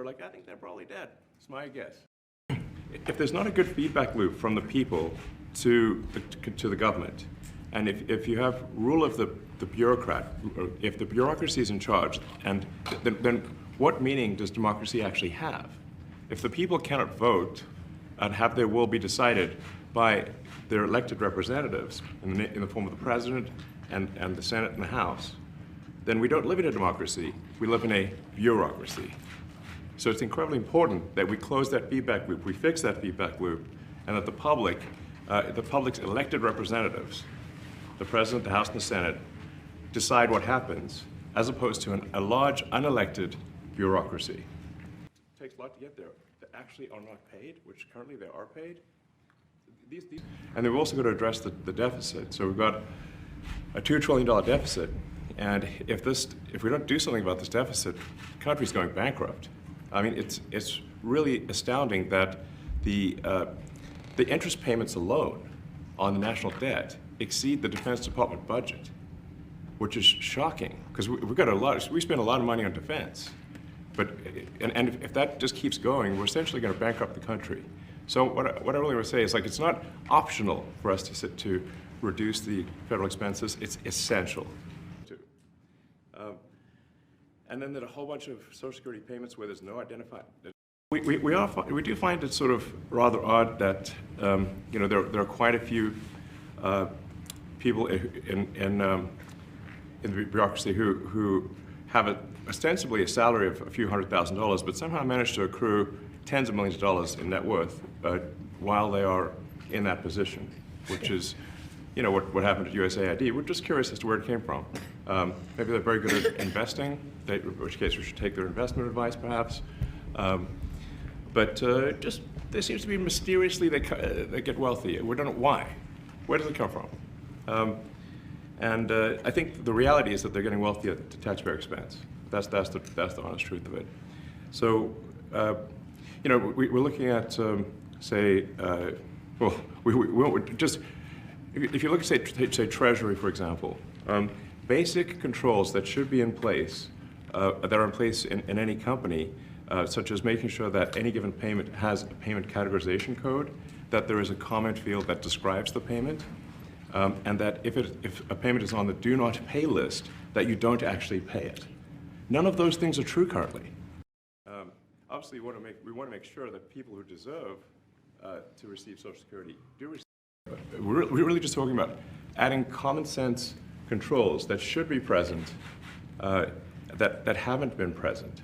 We're like, I think they're probably dead. It's my guess. If there's not a good feedback loop from the people to the government, and if you have rule of the bureaucrat, or if the bureaucracy is in charge, and then what meaning does democracy actually have? If the people cannot vote and have their will be decided by their elected representatives in the form of the president and the Senate and the House, then we don't live in a democracy, we live in a bureaucracy. So it's incredibly important that we close that feedback loop, we fix that feedback loop, and that the public's elected representatives, the President, the House, and the Senate, decide what happens, as opposed to a large, unelected bureaucracy. It takes a lot to get there. They actually are not paid, which currently they are paid. And then we've also got to address the deficit. So we've got a $2 trillion deficit, and if we don't do something about this deficit, the country's going bankrupt. I mean, it's really astounding that the interest payments alone on the national debt exceed the Defense Department budget, which is shocking because we spend a lot of money on defense, and if that just keeps going, we're essentially going to bankrupt the country. So what I really want to say is, like, it's not optional for us to reduce the federal expenses; it's essential. And then there are a whole bunch of Social Security payments where there's no identified. We do find it sort of rather odd that there are quite a few people in the bureaucracy who have ostensibly a salary of a few $100,000, but somehow manage to accrue tens of millions of dollars in net worth while they are in that position, which is what happened at USAID. We're just curious as to where it came from. Maybe they're very good at investing, in which case we should take their investment advice, perhaps. But there seems to be mysteriously they get wealthy. We don't know why. Where does it come from? And I think the reality is that they're getting wealthy at the taxpayer expense. That's the honest truth of it. So we're looking at say if you look at say Treasury, for example, basic controls that should be in place, that are in place in any company, such as making sure that any given payment has a payment categorization code, that there is a comment field that describes the payment, and that if a payment is on the do not pay list, that you don't actually pay it. None of those things are true currently. Obviously, we want to make sure that people who deserve to receive Social Security do receive. We're really just talking about adding common sense controls that should be present, that haven't been present.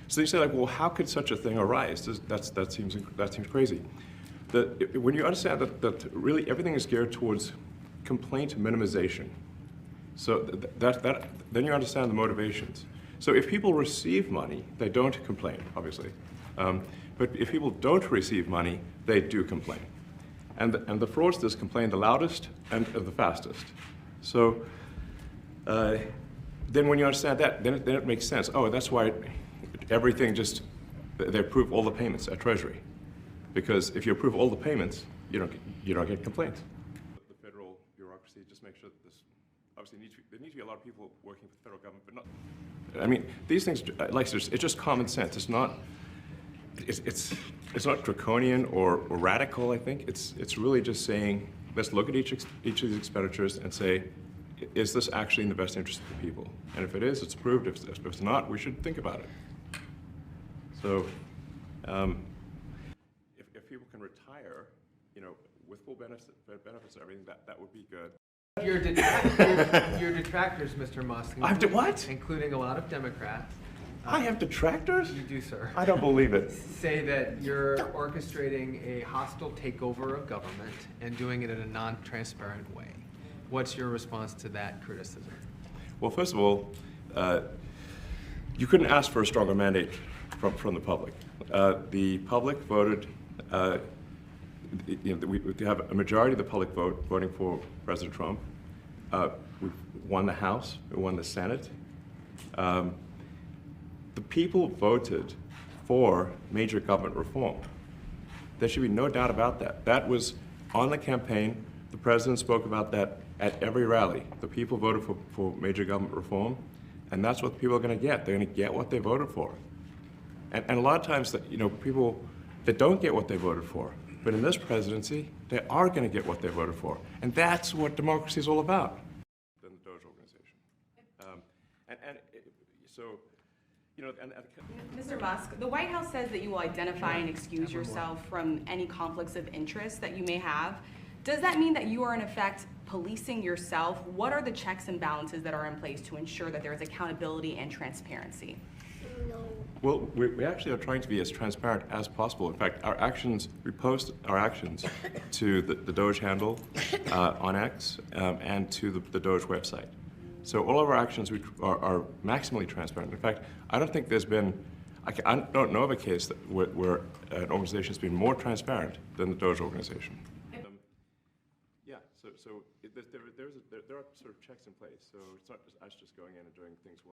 So you say, like, well, how could such a thing arise? That seems crazy. When you understand that really everything is geared towards complaint minimization, so then you understand the motivations. So if people receive money, they don't complain, obviously. But if people don't receive money, they do complain. And the fraudsters complain the loudest and the fastest. So then when you understand that, then it makes sense. Oh, that's why everything they approve all the payments at Treasury. Because if you approve all the payments, you don't get complaints. The federal bureaucracy just makes sure that this, obviously there need to be a lot of people working for the federal government, but not, I mean, these things, like, it's just common sense. It's not draconian or radical, I think. It's really just saying, let's look at each of these expenditures and say, is this actually in the best interest of the people? And if it is, it's approved. If it's not, we should think about it. So if people can retire, with full benefits and everything, that would be good. Your detractors, Mr. Musk, including a lot of Democrats. I have detractors? You do, sir. I don't believe it. Say that you're orchestrating a hostile takeover of government and doing it in a non-transparent way. What's your response to that criticism? Well, first of all, you couldn't ask for a stronger mandate from the public. The public voted, we have a majority of the public voting for President Trump. We won the House, we won the Senate. The people voted for major government reform. There should be no doubt about that. That was on the campaign. The president spoke about that at every rally. The people voted for major government reform, and that's what people are going to get. They're going to get what they voted for. And a lot of times, that people that don't get what they voted for, but in this presidency, they are going to get what they voted for, and that's what democracy is all about. Than the DOGE organization, Mr. Musk, the White House says that you will identify and excuse yourself from any conflicts of interest that you may have. Does that mean that you are in effect policing yourself? What are the checks and balances that are in place to ensure that there is accountability and transparency? Well, we actually are trying to be as transparent as possible. In fact, we post our actions to the DOGE handle on X and to the DOGE website. So all of our actions are maximally transparent. In fact, I don't think there's been, I don't know of a case where an organization has been more transparent than the DOGE organization. So there are sort of checks in place. So it's not just us just going in and doing things.